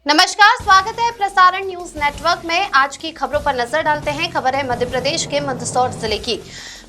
नमस्कार, स्वागत है प्रसारण न्यूज नेटवर्क में। आज की खबरों पर नजर डालते हैं। खबर है मध्य प्रदेश के मंदसौर जिले की।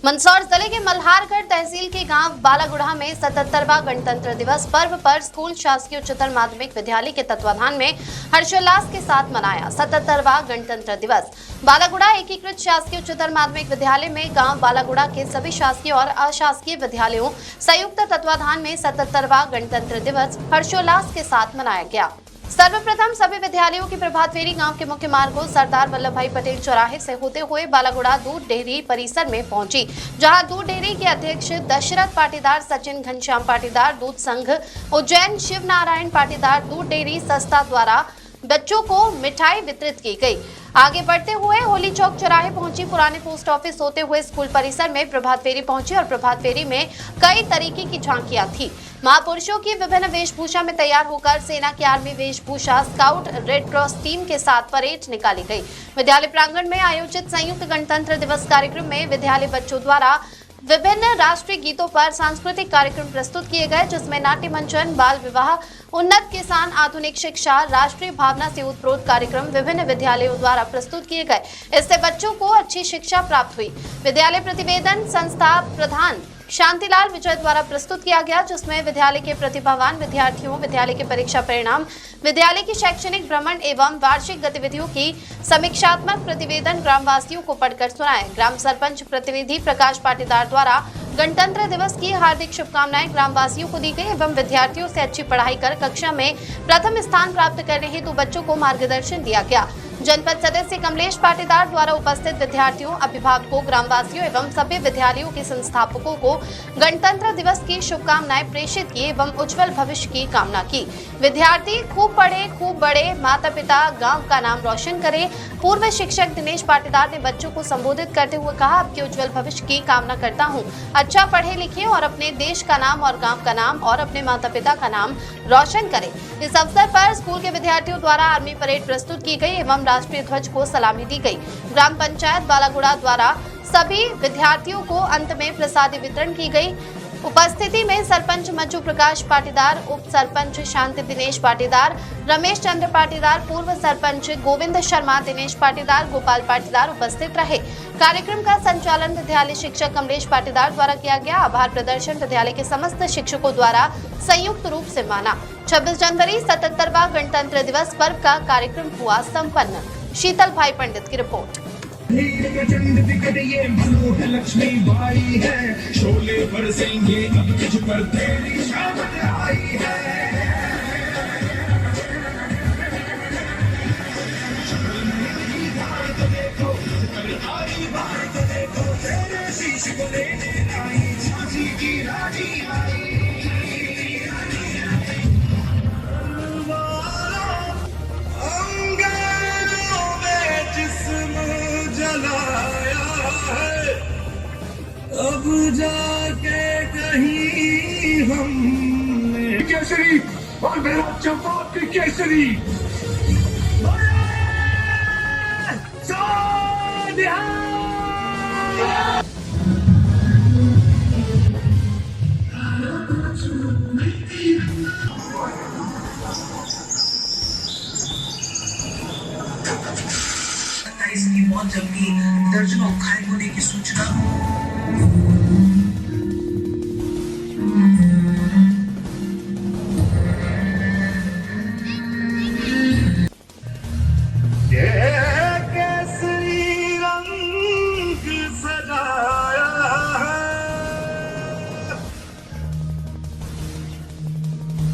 मंदसौर जिले के मल्हारगढ़ तहसील के गांव बालागुड़ा में 77वां गणतंत्र दिवस पर्व पर स्कूल शासकीय उच्चतर माध्यमिक विद्यालय के तत्वाधान में हर्षोल्लास के साथ मनाया। 77वां गणतंत्र दिवस बालागुड़ा एकीकृत शासकीय उच्चतर माध्यमिक विद्यालय में गांव बालागुड़ा के सभी शासकीय और अशासकीय विद्यालयों संयुक्त तत्वाधान में 77वां गणतंत्र दिवस हर्षोल्लास के साथ मनाया गया। सर्वप्रथम सभी विद्यालयों की प्रभात फेरी गांव के मुख्य मार्गों सरदार वल्लभ भाई पटेल चौराहे से होते हुए बालागुड़ा दूध डेयरी परिसर में पहुंची, जहां दूध डेयरी के अध्यक्ष दशरथ पाटीदार, सचिन घनश्याम पाटीदार, दूध संघ उज्जैन शिव नारायण पाटीदार, दूध डेयरी संस्था द्वारा बच्चों को मिठाई वितरित की गई। आगे बढ़ते हुए होली चौक चौराहे पहुंची, पुराने पोस्ट ऑफिस होते हुए स्कूल परिसर में प्रभात फेरी पहुंची और प्रभात फेरी में कई तरीके की झांकियां थी। महापुरुषों की विभिन्न वेशभूषा में तैयार होकर सेना की आर्मी वेशभूषा स्काउट रेड क्रॉस टीम के साथ परेड निकाली गई। विद्यालय प्रांगण में आयोजित संयुक्त गणतंत्र दिवस कार्यक्रम में विद्यालय बच्चों द्वारा विभिन्न राष्ट्रीय गीतों पर सांस्कृतिक कार्यक्रम प्रस्तुत किए गए, जिसमें नाट्य मंचन, बाल विवाह, उन्नत किसान, आधुनिक शिक्षा, राष्ट्रीय भावना से उत्प्रोत कार्यक्रम विभिन्न विद्यालयों द्वारा प्रस्तुत किए गए। इससे बच्चों को अच्छी शिक्षा प्राप्त हुई। विद्यालय प्रतिवेदन संस्था प्रधान शांतिलाल विजय द्वारा प्रस्तुत किया गया, जिसमें विद्यालय के प्रतिभावान विद्यार्थियों, विद्यालय के परीक्षा परिणाम, विद्यालय की शैक्षणिक भ्रमण एवं वार्षिक गतिविधियों की समीक्षात्मक प्रतिवेदन ग्रामवासियों को पढ़कर सुनाए। ग्राम सरपंच प्रतिनिधि प्रकाश पाटीदार द्वारा गणतंत्र दिवस की हार्दिक शुभकामनाएं ग्रामवासियों को दी गई एवं विद्यार्थियों से अच्छी पढ़ाई कर कक्षा में प्रथम स्थान प्राप्त करने हेतु बच्चों को मार्गदर्शन दिया गया। जनपद सदस्य कमलेश पाटीदार द्वारा उपस्थित विद्यार्थियों, अभिभावकों, ग्रामवासियों एवं सभी विद्यालयों के संस्थापकों को गणतंत्र दिवस की शुभकामनाएं प्रेषित की एवं उज्जवल भविष्य की कामना की। विद्यार्थी खूब पढ़े, खूब बढ़े, माता पिता गांव का नाम रोशन करें। पूर्व शिक्षक दिनेश पाटीदार ने बच्चों को संबोधित करते हुए कहा, आपके उज्जवल भविष्य की कामना करता हूँ। अच्छा पढ़े लिखे और अपने देश का नाम और गाँव का नाम और अपने माता पिता का नाम रोशन करें। इस अवसर पर स्कूल के विद्यार्थियों द्वारा आर्मी परेड प्रस्तुत की गई एवं राष्ट्रीय ध्वज को सलामी दी गई। ग्राम पंचायत बालागुड़ा द्वारा सभी विद्यार्थियों को अंत में प्रसादी वितरण की गई। उपस्थिति में सरपंच मंजू प्रकाश पाटीदार, उप सरपंच शांति दिनेश पाटीदार, रमेश चंद्र पाटीदार, पूर्व सरपंच गोविंद शर्मा, दिनेश पाटीदार, गोपाल पाटीदार उपस्थित रहे। कार्यक्रम का संचालन विद्यालय शिक्षक कमलेश पाटीदार द्वारा किया गया। आभार प्रदर्शन विद्यालय के समस्त शिक्षकों द्वारा संयुक्त रूप से माना। 26 जनवरी 77वां गणतंत्र दिवस पर्व का कार्यक्रम हुआ संपन्न। शीतल भाई पंडित की रिपोर्ट। ये मनोहर लक्ष्मी बाई है, शोले बरसेंगे अब तुझ पर तेरी शामत आई है। तेरे शीश को लेने आई झांसी की रानी आई। अब जाके कहीं हमने केसरी और मेरा चंपाक केसरी इसकी मौत जबकि दर्जनों घायल होने की सूचना। केसरी रंग सजाया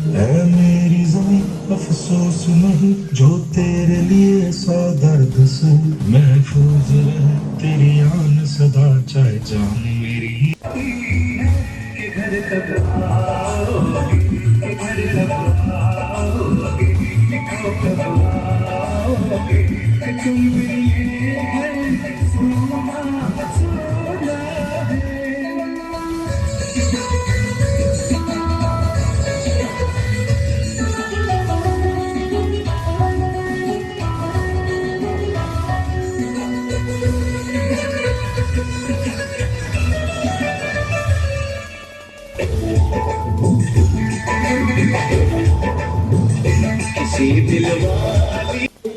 है मेरी ज़मीं, अफसोस नहीं जो तेरे लिए 100 दर्द से महफूज रहे तेरी आन सदा, चाहे जान मेरी घर कब आओगी, घर कब आओगी, कब आओगी, तुम मेरे घर सोना सोना है।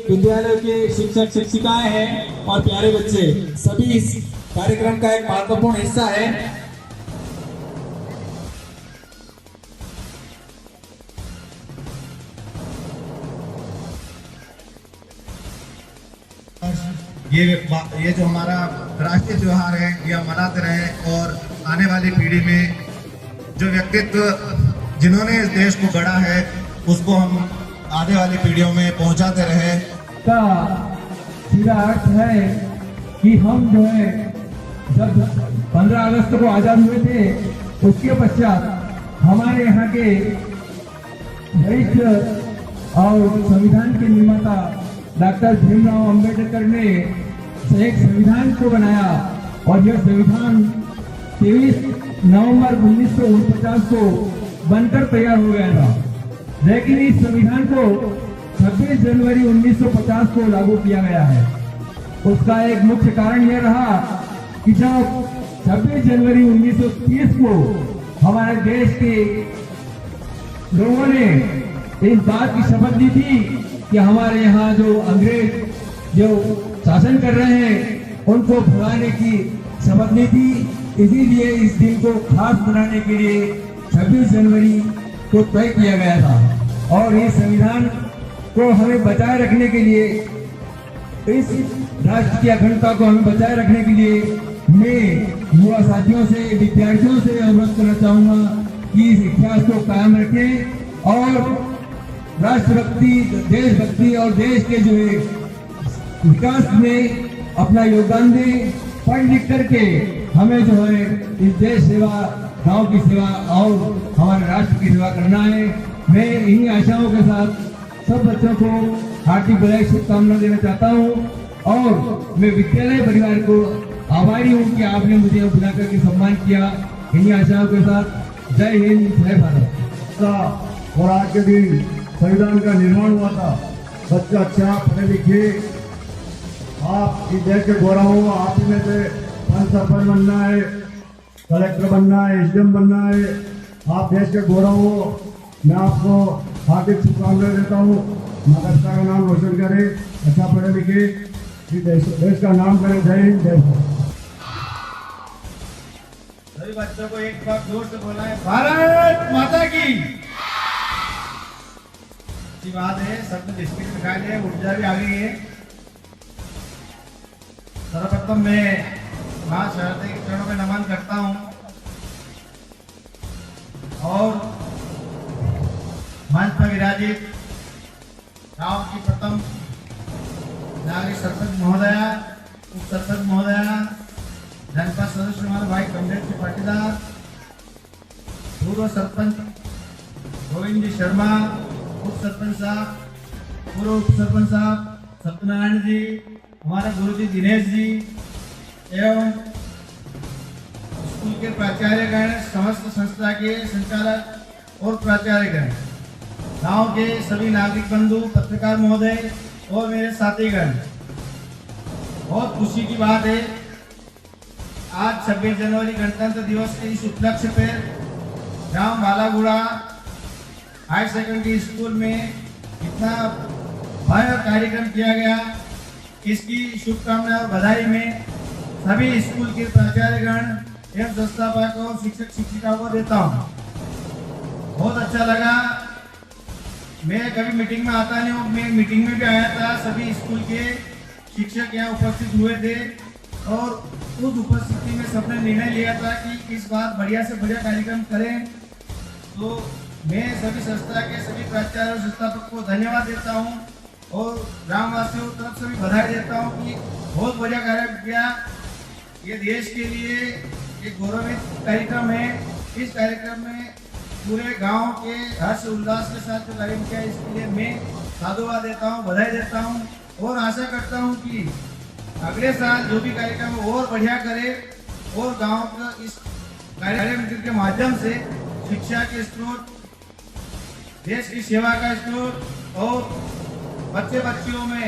विद्यालय के शिक्षक शिक्षिकाएं हैं और प्यारे बच्चे सभी इस कार्यक्रम का एक महत्वपूर्ण हिस्सा है। ये जो हमारा राष्ट्रीय त्योहार है ये हम मनाते रहे और आने वाली पीढ़ी में जो व्यक्तित्व जिन्होंने इस देश को गढ़ा है उसको हम आने वाली पीढ़ियों में पहुंचाते रहे। का सीधा अर्थ है कि हम जो है जब 15 अगस्त को आजाद हुए थे उसके पश्चात हमारे यहाँ के वरिष्ठ और संविधान के निर्माता डॉक्टर भीमराव अंबेडकर ने एक संविधान को बनाया और यह संविधान 23 नवंबर 1949 को बनकर तैयार हो गया था, लेकिन इस संविधान को 26 जनवरी 1950 को लागू किया गया है। उसका एक मुख्य कारण यह रहा कि जब 26 जनवरी 1930 को हमारे देश के लोगों ने इस बात की शपथ ली थी कि हमारे यहाँ जो अंग्रेज जो शासन कर रहे हैं उनको भगाने की शपथ ली थी, इसीलिए इस दिन को खास बनाने के लिए 26 जनवरी को तय किया गया था। और इस संविधान को हमें बचाए रखने के लिए, इस राष्ट्र की अखंडता को हमें बचाए रखने के लिए मैं युवा साथियों से, विद्यार्थियों से अनुरोध करना चाहूंगा कि इस इतिहास को कायम रखें और राष्ट्रभक्ति, देशभक्ति और देश के जो है विकास में अपना योगदान दें। पढ़ लिख करके हमें जो है इस देश सेवा, गांव की सेवा और हमारे राष्ट्र की सेवा करना है। मैं इन्हीं आशाओं के साथ सब बच्चों को हार्दिक बधाई शुभकामना देना चाहता हूं और मैं विद्यालय परिवार को आभारी हूं कि आपने मुझे बुला करके सम्मान किया। इन्हीं आशाओं के साथ जय हिंद, जय भारत। और आज के दिन संविधान का निर्माण हुआ था। बच्चा अच्छा पढ़े लिखे, आप इस देश के गौरव हो, आप ही में से सरपंच बनना है, कलेक्टर बनना है, एसडीएम बनना है, आप देश के गौरव हो। मैं आपको हार्दिक शुभकामनाएं देता हूँ। महाराष्ट्र का नाम रोशन करे, अच्छा पढ़े लिखे, देश का नाम करे। जय हिंद, जय भारत। सभी बच्चों को एक बार जोर से बोलना है, भारत माता की। अच्छी बात है, सब बिस्किट दिखाई दे, ऊर्जा भी आ गई है। सर्वप्रथम मैं मां शारदा के चरणों में नमन करता हूं और मंच पर विराजित गांव की प्रथम नागरिक सरपंच महोदया, उप सरपंच महोदया, जनपद सदस्य हमारे भाई कमलेश जी पाटीदार, पूर्व सरपंच गोविंद जी शर्मा, उप सरपंच साहब, पूर्व उप सरपंच साहब सत्यनारायण जी, हमारे गुरु जी दिनेश जी एवं स्कूल के प्राचार्यगण, समस्त संस्था के संचालक और प्राचार्यगण, गांव के सभी नागरिक बंधु, पत्रकार महोदय और मेरे साथीगण, बहुत खुशी की बात है आज 26 जनवरी गणतंत्र दिवस के इस उपलक्ष्य पर ग्राम बालागुड़ा हायर सेकेंडरी स्कूल में इतना भव्य कार्यक्रम किया गया। इसकी शुभकामनाएं और बधाई में सभी स्कूल के प्राचार्यगण एवं संस्थापक और शिक्षक शिक्षिकाओं को देता हूँ। बहुत अच्छा लगा। मैं कभी मीटिंग में आता नहीं हूँ, मैं मीटिंग में भी आया था। सभी स्कूल के शिक्षक यहाँ उपस्थित हुए थे और उस उपस्थिति में सबने निर्णय लिया था कि इस बार बढ़िया से बढ़िया कार्यक्रम करें। तो मैं सभी संस्था के सभी प्राचार्य और संस्थापक को धन्यवाद देता हूँ और ग्रामवासियों की तरफ से भी बधाई देता हूँ कि बहुत बढ़िया कार्यक्रम किया। ये देश के लिए एक गौरवित कार्यक्रम है। इस कार्यक्रम में पूरे गांव के हर्ष उल्लास के साथ जो कार्यक्रम किया, इसके लिए मैं साधुवाद देता हूँ, बधाई देता हूँ और आशा करता हूँ कि अगले साल जो भी कार्यक्रम और बढ़िया करे और गांव का इस कार्यक्रम के माध्यम से शिक्षा के स्रोत, देश की सेवा का स्रोत और बच्चे बच्चियों में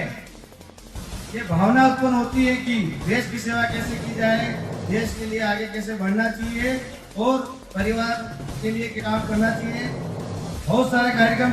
ये भावना उत्पन्न होती है कि देश की सेवा कैसे की जाए, देश के लिए आगे कैसे बढ़ना चाहिए और परिवार के लिए क्या काम करना चाहिए। बहुत सारे कार्यक्रम